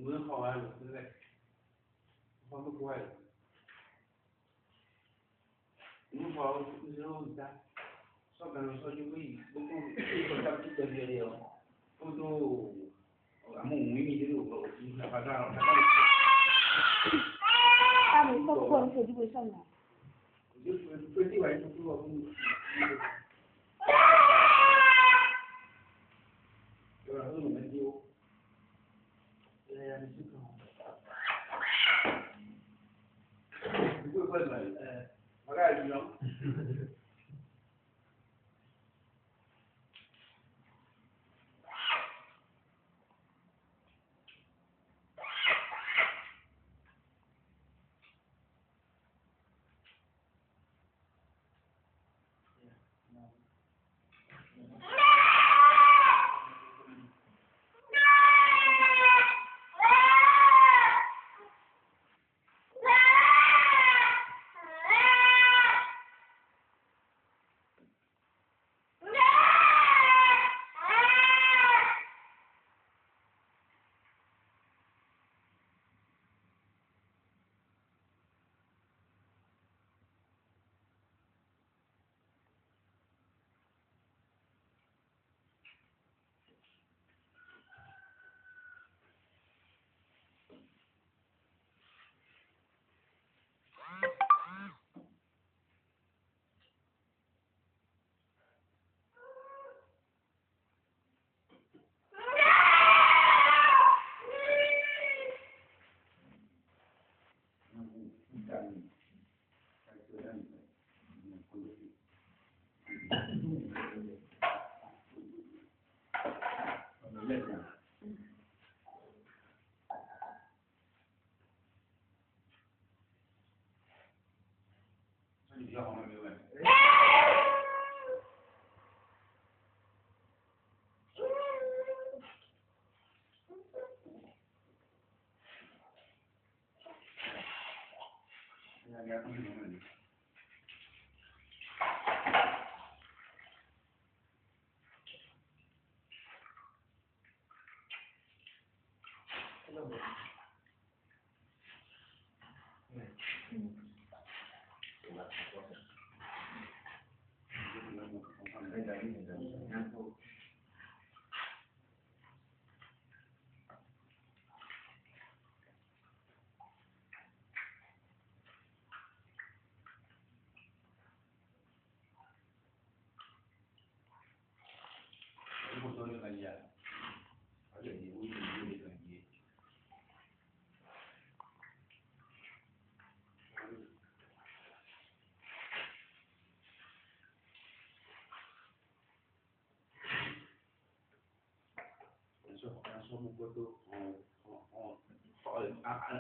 mưa khó rồi thế này không có quay mưa khó cũng rồi ta sau đó nó cho chúng mình cũng không tập trung được nhiều tôi ở mùng mình đi đủ độ là phải ra ta mới không quên phải đi với sân nào tôi đi vậy tôi không rồi là hơn mình yêu tôi quên rồi magari no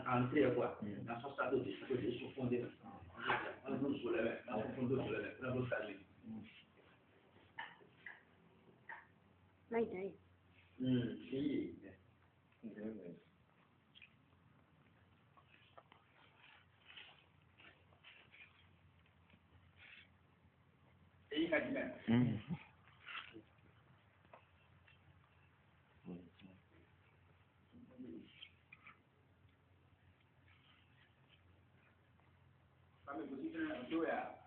Antri quoi, la sosta dove si fonde, non sulle me, ma un fondo sulle me, una volta lì. Này này. Sì. E i me. Fammi così che non tu è.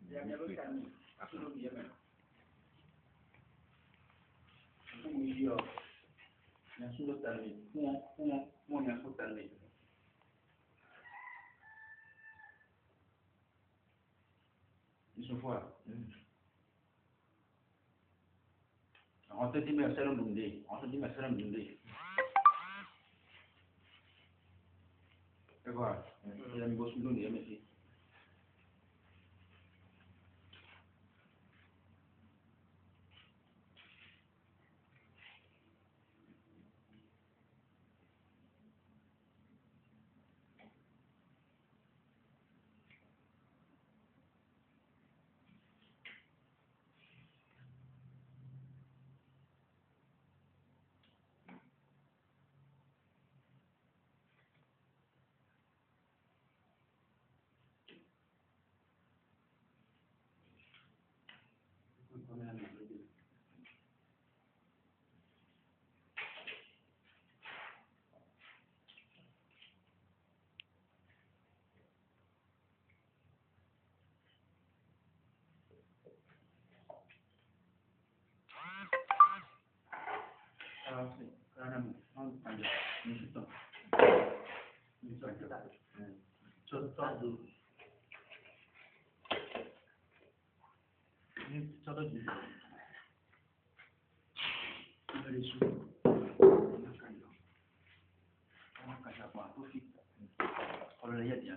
Ya me lo canni, assolutamente. Come io, nessuno sta lì, non nessuno sta lì. Ils sont forts. On te dit mais c'est un bundé, on te dit mais c'est un bundé. C'est quoi? Il a mis beaucoup de bundé, mais 32. Ça va bien. Les sous. Kalau lihat ya,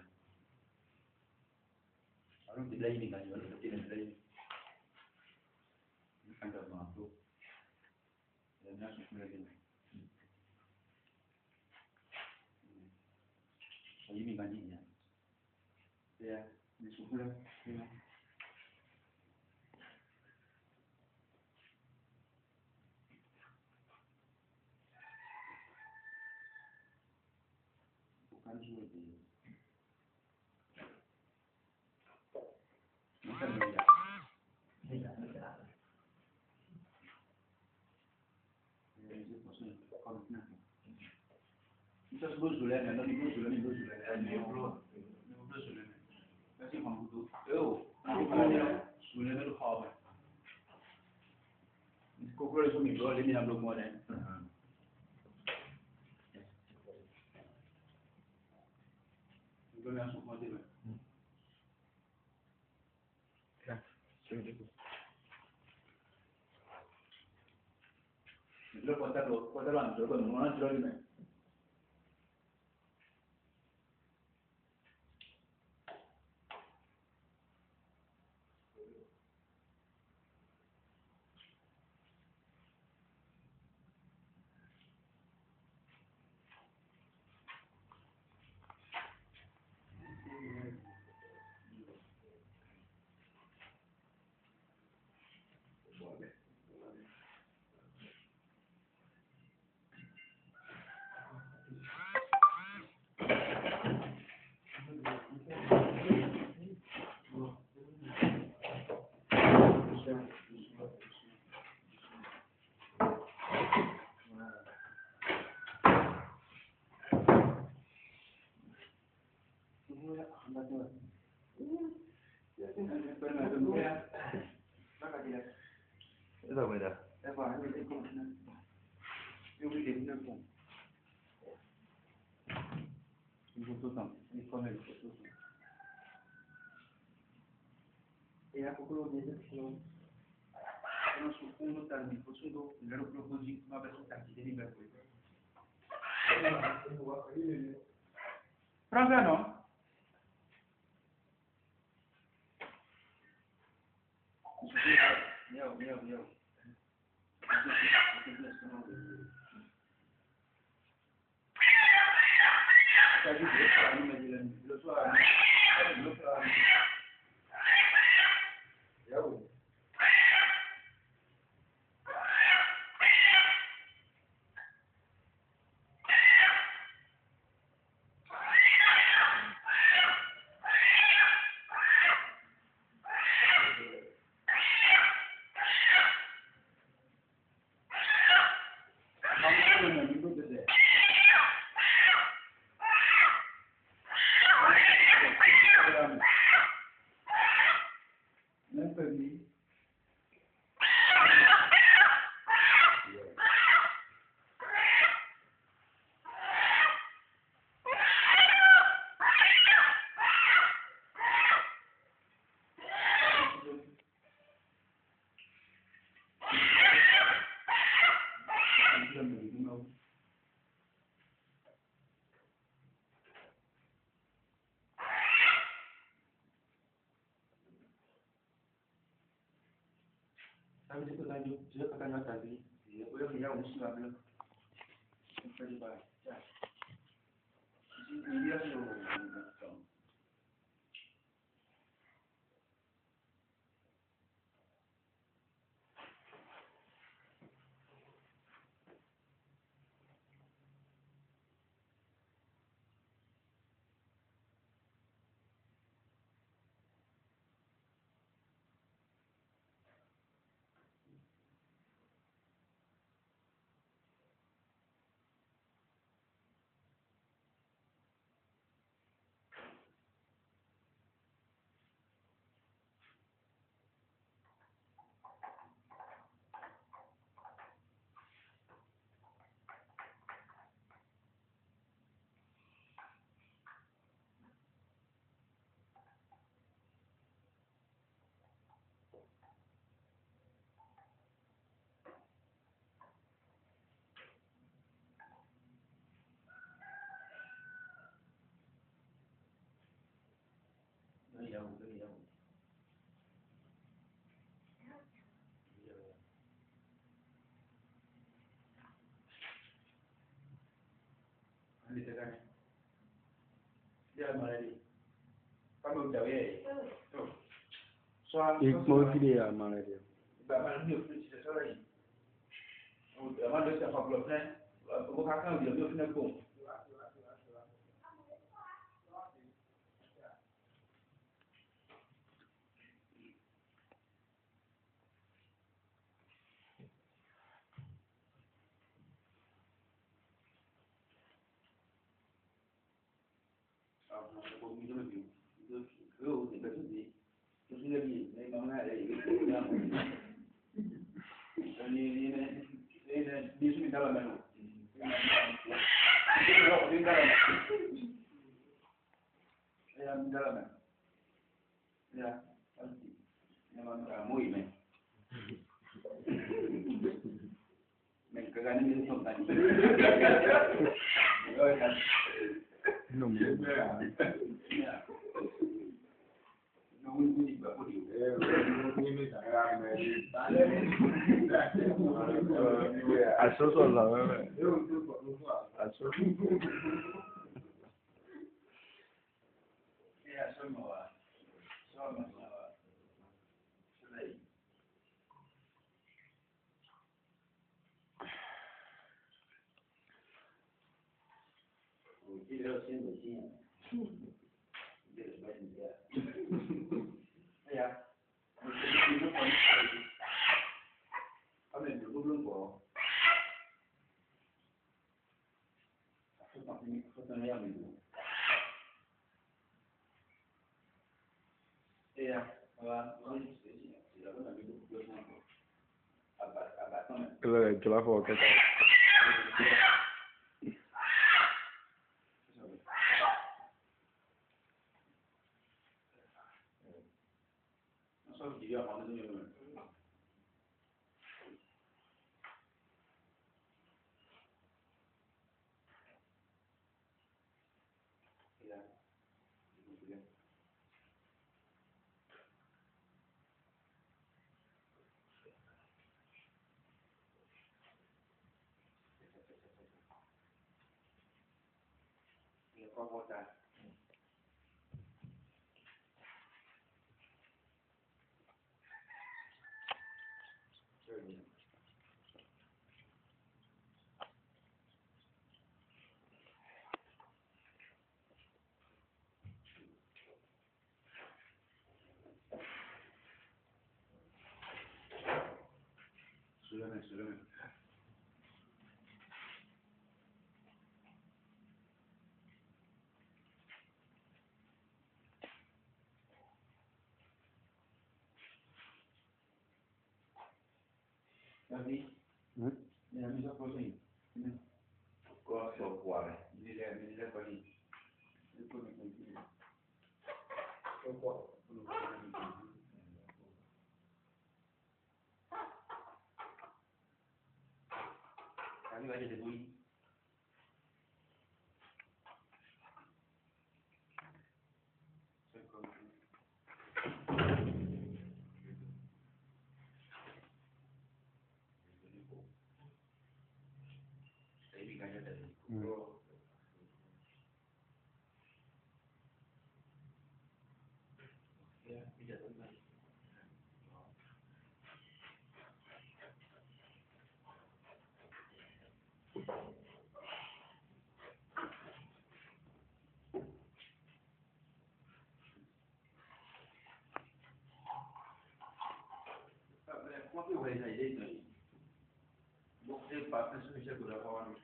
kalau tidak ini kan jual tidak lagi. Ini kan dah masuk. Dan masuk lagi. Ini kan ini ya. Ya, ini sudah. Bukan sudah. Bukan ya. Kita sebut sudah, nanti sebut sudah, ini sudah. Ini sudah. Kasi pangbuto. Sudah itu haba. Kokro itu minggu, ini yang belum ada. Itu yang suka dia. Ya, sudah. Itu kota lain, itu mana jual ini? Itu apa itu? Ya, aku perlu dia tu. Kalau suku dan suku tu, lalu proposi apa sudah jadi berapa? Franca no? Yo. Tadi dia kalau menjelan lusuan, ya. Tapi itu lanjut, dia katakan tadi, dia punya usaha belum. Sampai dibaca. Dia sudah. 以啊，可以啊。你这个呢？这样嘛嘞？他们表演，刷。एक बहुत ही यार मारे थे Bapak ni ofisi sore. Ama do se fa block ne. Ko ka kan bi do fina ko. Ko mi do bi. Do ni ba bi. Do ni bi, ne ma na le bi. Ni di su mi dala meno. Ni dala meno. Ya mi dala meno. Ya. Ni ma na muy me. Me cagane mi son tan. no me No muy ba ko di. eso solo eso Ya sama wa. Sama wa. Sai.我记得现在进。这个没人家。哎呀，他们有个中国，说成样子。哎呀，好吧，我们学习，知道个那个有中国，阿爸他们。que la foca说几句话那种有没有？对呀，对呀。你光我干。10年。Tapi, ni habis apa sih? Kau soal, ni dia bagi. Itu ni. Soal. Kami aja debui. Quanto eu vejo na direita aí, você passa a sua segura a hora.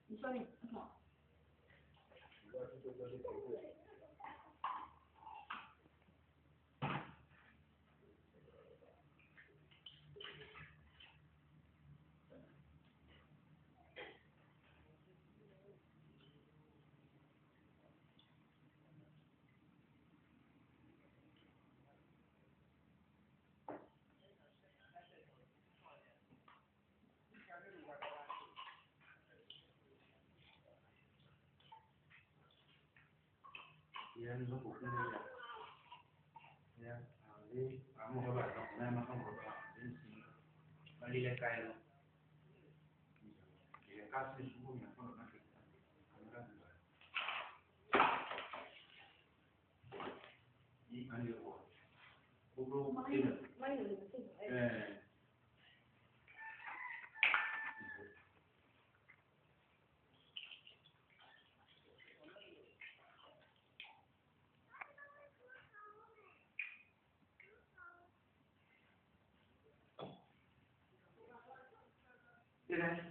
Isso aí, Et là, nous avons beaucoup déjà. Et là, à mon repas, on a un repas. Allez, les cailloux. Les cas, c'est souvent une fois le marché. Et on les voit.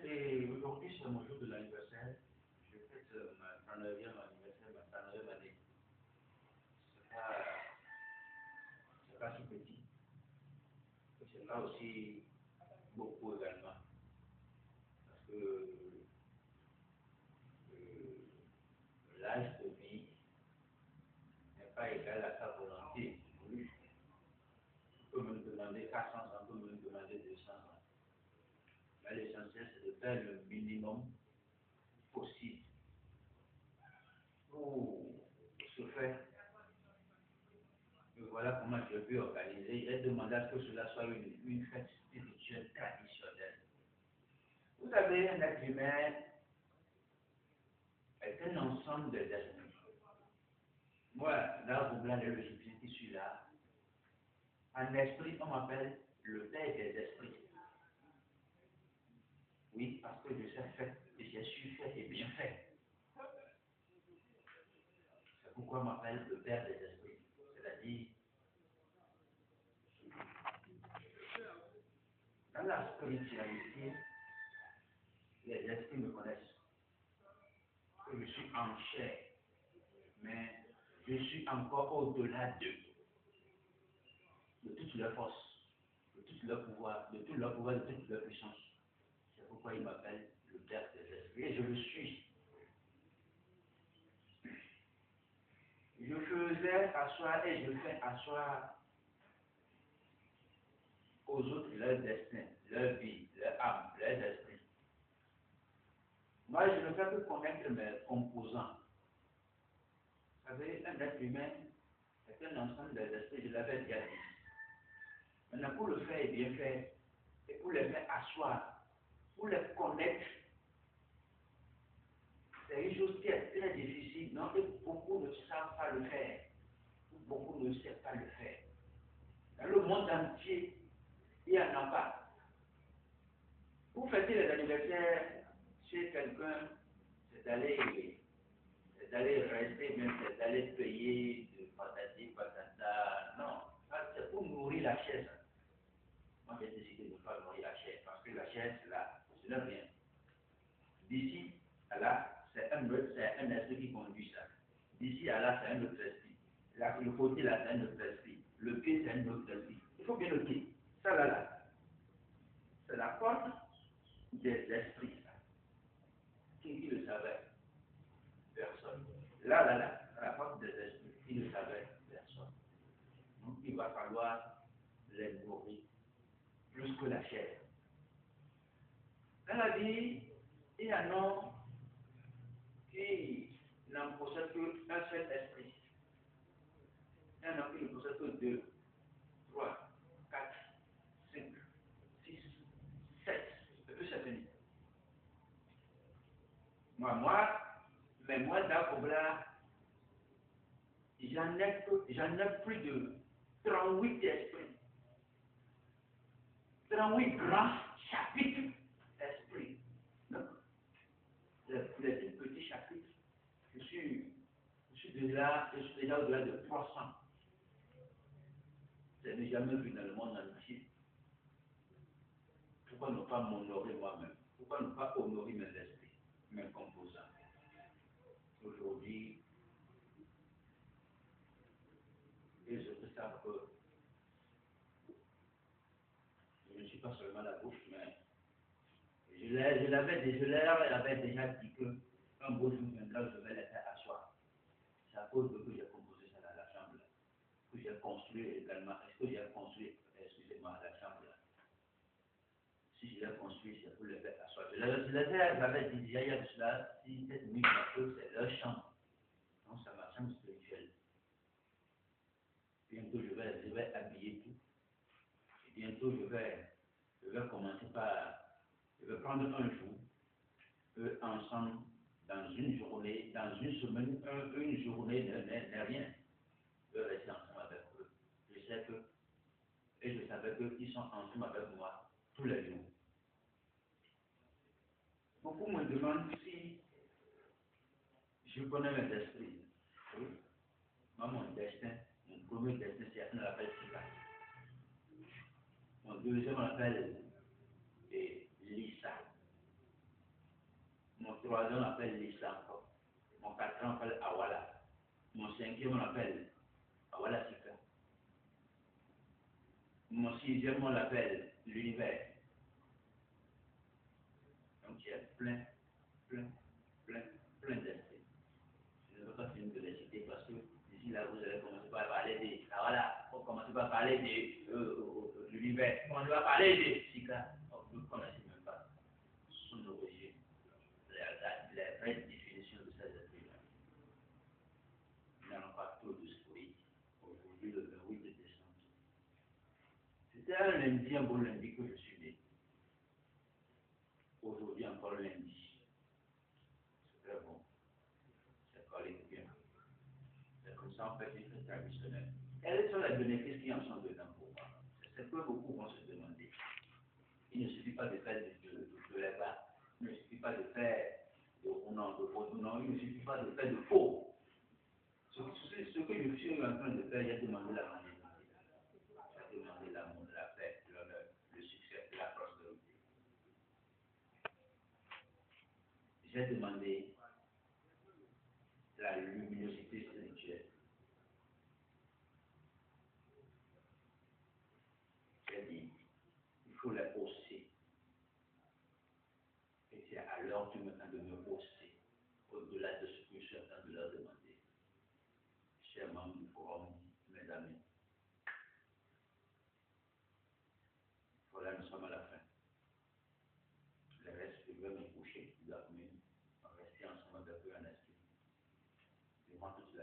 Et aujourd'hui, c'est mon jour de l'anniversaire. Je fête ma 39e anniversaire, ma 39e année. C'est pas si petit. C'est pas aussi beaucoup également. Parce que l'âge de vie n'est pas égal à sa volonté. Oui. On peut me demander 400 ans, on peut me demander 200 ans. Là, l'essentiel, c'est de faire le minimum possible pour se faire. Et voilà comment je peux organiser. J'ai demandé à ce que cela soit une fête spirituelle traditionnelle. Vous savez, un être humain est un ensemble d'esprits. Moi, là, vous blanc, le logicien qui suis là, en esprit, on m'appelle le père des esprits. Oui, parce que je sais faire, et j'ai su faire et bien faire. C'est pourquoi on m'appelle le père des esprits. C'est-à-dire, dans la spiritualité, les esprits me connaissent. Que je suis en chair, mais je suis encore au-delà d'eux, de toute leur force, de tout leur pouvoir, de toute leur puissance. C'est pourquoi il m'appelle le père des esprits. Et je le suis. Je faisais asseoir et je fais asseoir aux autres leur destin, leur vie, leur âme, leur esprit. Moi, je ne fais que connaître mes composants. Vous savez, un être humain est un ensemble des esprits, je l'avais déjà dit. Maintenant, pour le faire et bien faire, et pour les faire asseoir, pour les connaître, c'est une chose qui est très difficile, non? Et beaucoup ne savent pas le faire. Beaucoup ne savent pas le faire. Dans le monde entier, il n'y en a pas. Pour fêter les anniversaires chez quelqu'un, c'est d'aller rester, même c'est d'aller payer de patati patata. Non, c'est pour nourrir la chaise. Moi, j'ai décidé de ne pas nourrir la chaise, parce que la chaise, là, ce n'est rien. D'ici à là, c'est un esprit qui conduit ça. D'ici à là, c'est un autre esprit. Là, le côté là, c'est un autre esprit. Le pied, c'est un autre esprit. Il faut bien noter. Ça là, c'est la porte des esprits. Qui le savait? Personne. Là, la porte des esprits. Qui le savait? Personne. Donc, il va falloir les nourrir plus que la chair. Dans la vie, il y en a qui n'en possèdent qu'un seul esprit. Il y en a qui ne possèdent que 2, 3, 4, 5, 6, 7. Et puis c'est fini. Mais moi, d'Akobla, j'en ai plus de 38 esprits. 38 grands chapitres esprits. Donc, les petits chapitres, je suis déjà au-delà de 300. Je n'ai jamais vu dans le monde entier. Pourquoi ne pas m'honorer moi-même? Pourquoi ne pas honorer mes esprits, mes composants? Aujourd'hui, les autres savent que je ne suis pas seulement la bouche, mais je leur avais déjà dit qu'un beau jour viendra, je vais les faire asseoir. C'est à cause de que j'ai composé ça dans la chambre, que j'ai construit également. Est-ce que j'ai construit, excusez-moi, la chambre? Si je l'ai construit, c'est pour les faire asseoir. J'avais dit, il y a de cela, 6, 7 nuits, c'est leur chambre. Donc, c'est ma chambre spirituelle. je vais habiller tout. Et bientôt, je vais commencer par, je vais prendre un jour, eux ensemble, dans une journée, dans une semaine, une journée n'est rien. Je vais rester ensemble avec eux. Je sais que, et je savais qu'ils sont ensemble avec moi tous les jours. Beaucoup me demandent si je connais mes esprits. Oui. Moi, mon destin, mon premier destin, c'est un appel Sika. Mon deuxième appelle Lisa. Mon troisième appelle Lisa encore. Mon quatrième appelle Awala. Mon cinquième appelle Awala Sika. Mon sixième, on l'appelle l'univers. Donc il y a plein d'esprits. Je ne veux pas finir de les citer parce que d'ici là, vous allez commencer par parler de. Ah voilà, on commence par parler de l'univers. On va parler de Sika. Vous ne connaissez même pas son origine, la vraie définition de ces esprits-là. Nous n'allons pas trop de souris. Aujourd'hui, le 28 décembre. C'était un lundi, un beau lundi que je suis né. Aujourd'hui, encore lundi. C'est très bon. C'est collé bien. C'est comme ça, en fait, une fête traditionnelle. Quels sont les bénéfices qui en sont dedans pour moi? C'est ce que beaucoup vont se demander. Il ne suffit pas de faire de la bas. Il ne suffit pas de faire de faux non, il ne suffit pas de faire de faux. Ce que je suis en train de faire, j'ai demandé la magnanimité. J'ai demandé l'amour, la paix, l'honneur, le succès, la prospérité. J'ai demandé la luminosité spirituelle. J'ai dit, il faut la hausser. Et c'est à l'heure du matin de me hausser, au-delà de ce que je suis en train de leur demander. Chers membres du forum, mes amis, voilà, nous sommes à la fin. Le reste, je vais me coucher, dormir, rester ensemble avec eux en esprit. Durant toute